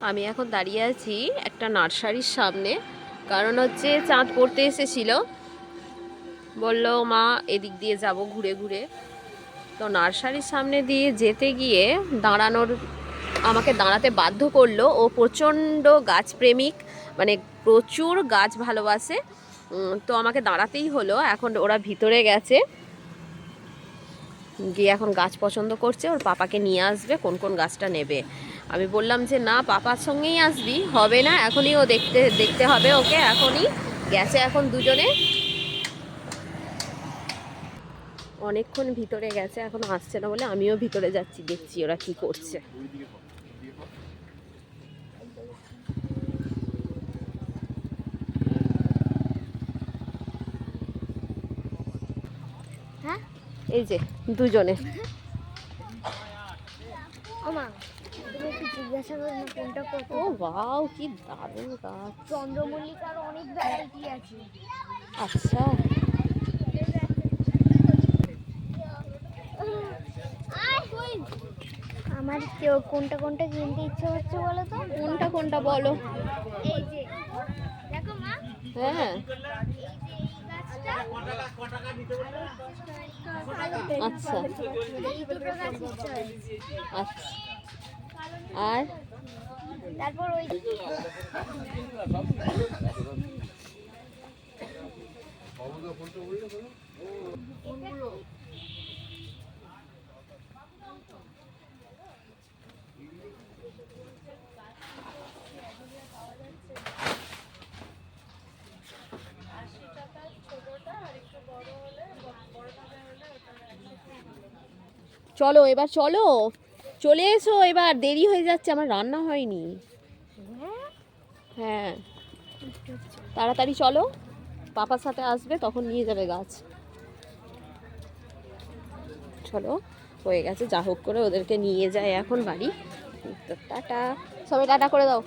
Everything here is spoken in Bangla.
আমি এখন দাঁড়িয়ে আছি একটা নার্সারির সামনে, কারণ হচ্ছে চাঁদ পড়তে এসেছিল, বলল মা এদিক দিয়ে যাব ঘুরে ঘুরে। তো নার্সারির সামনে দিয়ে যেতে গিয়ে আমাকে দাঁড়াতে বাধ্য করলো। ও প্রচণ্ড গাছপ্রেমিক, মানে প্রচুর গাছ ভালোবাসে। তো আমাকে দাঁড়াতেই হলো। এখন ওরা ভিতরে গেছে, গিয়ে এখন গাছ পছন্দ করছে, ওর পাপাকে নিয়ে আসবে কোন কোন গাছটা নেবে। আমি বললাম যে না, পাপার সঙ্গেই আসবি, হবে না এখনই, ও দেখতে হবে ওকে এখনই। গেছে এখন দুজনে, অনেকক্ষণ ভিতরে গেছে, এখন আসছে না বলে আমিও ভিতরে যাচ্ছি, দেখছি ওরা কি করছে। হ্যাঁ, এই যে দুজনে। জিজ্ঞাসা করো না কোনটা কত। ও ওয়াও, কি দারুণ গাছ! চন্দ্রমল্লিকার অনেক ভ্যারাইটি আছে। আচ্ছা, আমার কোনটা কোনটা কিনতে ইচ্ছে হচ্ছে বলো তো? কোনটা কোনটা বলো। এই যে দেখো মা, হ্যাঁ, আচ্ছা এই দুটো গাছ ইচ্ছে হয়েছে। আচ্ছা। আর তারপর ওই চলো এবার, চলো চলে এসো এবার, দেরি হয়ে যাচ্ছে, আমার রান্না হয়নি। হ্যাঁ, তাড়াতাড়ি চলো, পাপার সাথে আসবে তখন নিয়ে যাবে গাছ। চলো, হয়ে গেছে, যা হোক করে ওদেরকে নিয়ে যায় এখন বাড়ি। তো টাটা, সবাই টাটা করে দাও।